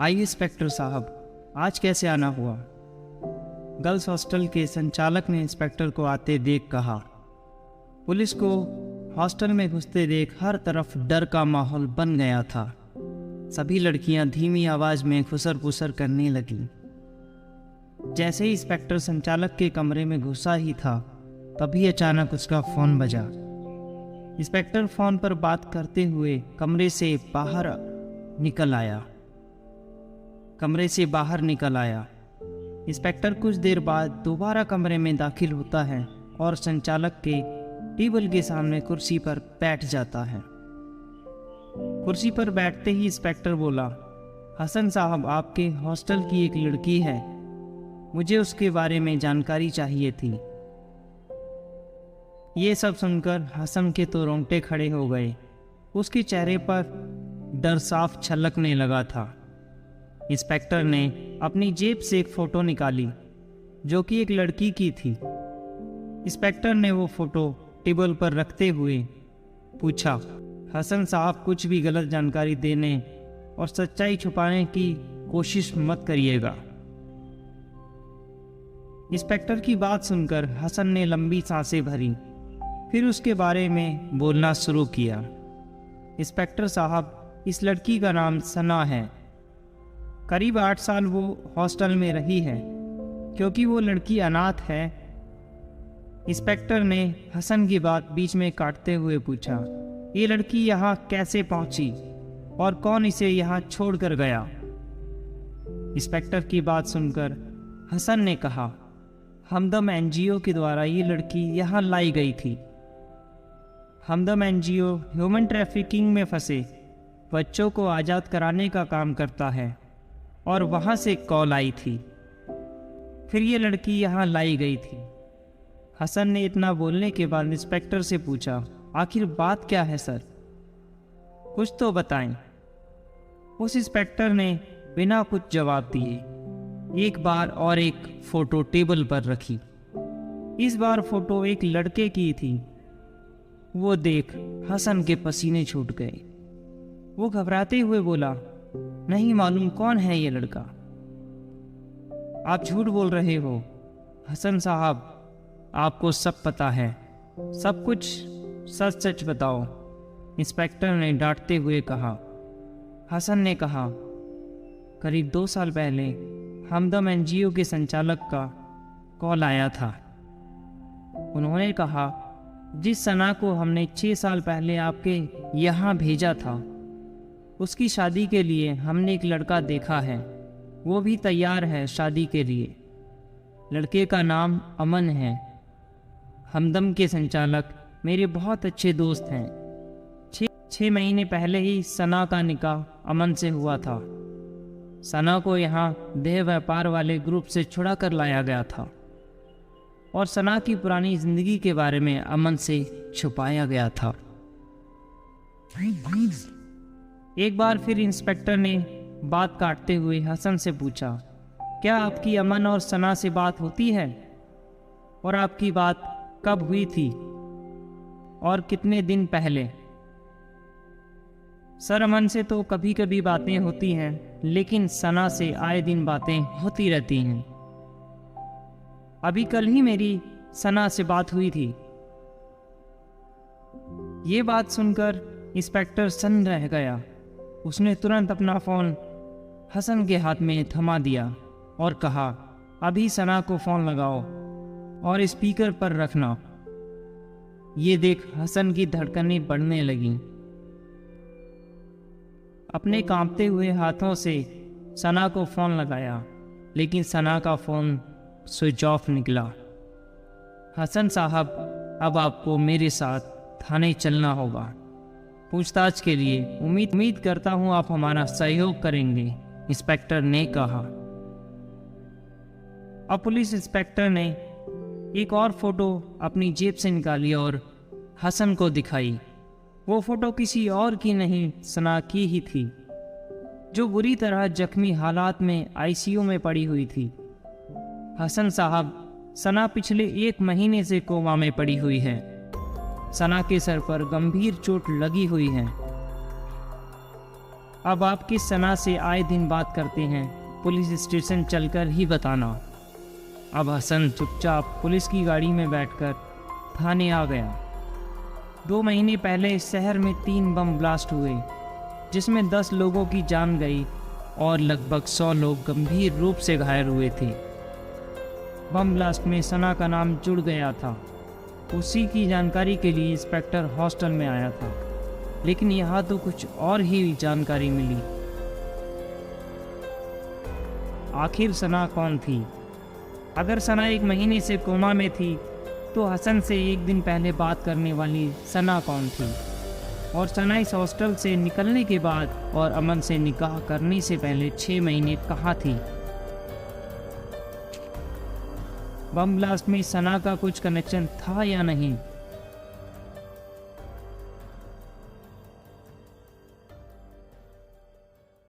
आइए इंस्पेक्टर साहब, आज कैसे आना हुआ? गर्ल्स हॉस्टल के संचालक ने इंस्पेक्टर को आते देख कहा। पुलिस को हॉस्टल में घुसते देख हर तरफ डर का माहौल बन गया था। सभी लड़कियां धीमी आवाज में खुसर पुसर करने लगीं। जैसे ही इंस्पेक्टर संचालक के कमरे में घुसा ही था, तभी अचानक उसका फोन बजा। इंस्पेक्टर फोन पर बात करते हुए कमरे से बाहर निकल आया। इंस्पेक्टर कुछ देर बाद दोबारा कमरे में दाखिल होता है और संचालक के टेबल के सामने कुर्सी पर बैठ जाता है। कुर्सी पर बैठते ही इंस्पेक्टर बोला, हसन साहब, आपके हॉस्टल की एक लड़की है, मुझे उसके बारे में जानकारी चाहिए थी। ये सब सुनकर हसन के तो रोंगटे खड़े हो गए। उसके चेहरे पर डर साफ छलकने लगा था। इंस्पेक्टर ने अपनी जेब से एक फ़ोटो निकाली जो कि एक लड़की की थी। इंस्पेक्टर ने वो फ़ोटो टेबल पर रखते हुए पूछा, हसन साहब, कुछ भी गलत जानकारी देने और सच्चाई छुपाने की कोशिश मत करिएगा। इंस्पेक्टर की बात सुनकर हसन ने लंबी सांसें भरी, फिर उसके बारे में बोलना शुरू किया। इंस्पेक्टर साहब, इस लड़की का नाम सना है। करीब 8 साल वो हॉस्टल में रही है। क्योंकि वो लड़की अनाथ है, इंस्पेक्टर ने हसन की बात बीच में काटते हुए पूछा, ये लड़की यहाँ कैसे पहुंची और कौन इसे यहाँ छोड़कर गया? इंस्पेक्टर की बात सुनकर हसन ने कहा, हमदम एनजीओ के द्वारा ये लड़की यहाँ लाई गई थी। हमदम एनजीओ ह्यूमन ट्रैफिकिंग में फंसे बच्चों को आज़ाद कराने का काम करता है और वहाँ से कॉल आई थी, फिर ये लड़की यहाँ लाई गई थी। हसन ने इतना बोलने के बाद इंस्पेक्टर से पूछा, आखिर बात क्या है सर, कुछ तो बताएं। उस इंस्पेक्टर ने बिना कुछ जवाब दिए एक बार और एक फ़ोटो टेबल पर रखी। इस बार फ़ोटो एक लड़के की थी। वो देख हसन के पसीने छूट गए। वो घबराते हुए बोला, नहीं मालूम कौन है ये लड़का। आप झूठ बोल रहे हो हसन साहब, आपको सब पता है, सब कुछ सच सच बताओ, इंस्पेक्टर ने डांटते हुए कहा। हसन ने कहा, करीब 2 साल पहले हमदम एनजीओ के संचालक का कॉल आया था। उन्होंने कहा, जिस सना को हमने 6 साल पहले आपके यहाँ भेजा था, उसकी शादी के लिए हमने एक लड़का देखा है, वो भी तैयार है शादी के लिए। लड़के का नाम अमन है। हमदम के संचालक मेरे बहुत अच्छे दोस्त हैं। 6 महीने पहले ही सना का निकाह अमन से हुआ था। सना को यहाँ देह व्यापार वाले ग्रुप से छुड़ा कर लाया गया था और सना की पुरानी जिंदगी के बारे में अमन से छुपाया गया था। एक बार फिर इंस्पेक्टर ने बात काटते हुए हसन से पूछा, क्या आपकी अमन और सना से बात होती है और आपकी बात कब हुई थी और कितने दिन पहले? सर, अमन से तो कभी कभी बातें होती हैं, लेकिन सना से आए दिन बातें होती रहती हैं। अभी कल ही मेरी सना से बात हुई थी। ये बात सुनकर इंस्पेक्टर सन्न रह गया। उसने तुरंत अपना फ़ोन हसन के हाथ में थमा दिया और कहा, अभी सना को फ़ोन लगाओ और स्पीकर पर रखना। ये देख हसन की धड़कनें बढ़ने लगीं। अपने कांपते हुए हाथों से सना को फ़ोन लगाया, लेकिन सना का फ़ोन स्विच ऑफ निकला। हसन साहब, अब आपको मेरे साथ थाने चलना होगा पूछताछ के लिए। उम्मीद करता हूं आप हमारा सहयोग करेंगे, इंस्पेक्टर ने कहा। अब पुलिस इंस्पेक्टर ने एक और फोटो अपनी जेब से निकाली और हसन को दिखाई। वो फोटो किसी और की नहीं, सना की ही थी, जो बुरी तरह जख्मी हालात में आईसीयू में पड़ी हुई थी। हसन साहब, सना पिछले 1 महीने से कोमा में पड़ी हुई है। सना के सर पर गंभीर चोट लगी हुई है। अब आप किस सना से आए दिन बात करते हैं, पुलिस स्टेशन चलकर ही बताना। अब हसन चुपचाप पुलिस की गाड़ी में बैठकर थाने आ गया। 2 महीने पहले शहर में 3 बम ब्लास्ट हुए, जिसमें 10 लोगों की जान गई और लगभग 100 लोग गंभीर रूप से घायल हुए थे। बम ब्लास्ट में सना का नाम जुड़ गया था। उसी की जानकारी के लिए इंस्पेक्टर हॉस्टल में आया था, लेकिन यहाँ तो कुछ और ही जानकारी मिली। आखिर सना कौन थी? अगर सना 1 महीने से कोमा में थी, तो हसन से 1 दिन पहले बात करने वाली सना कौन थी? और सना इस हॉस्टल से निकलने के बाद और अमन से निकाह करने से पहले 6 महीने कहाँ थी? बम ब्लास्ट में सना का कुछ कनेक्शन था या नहीं?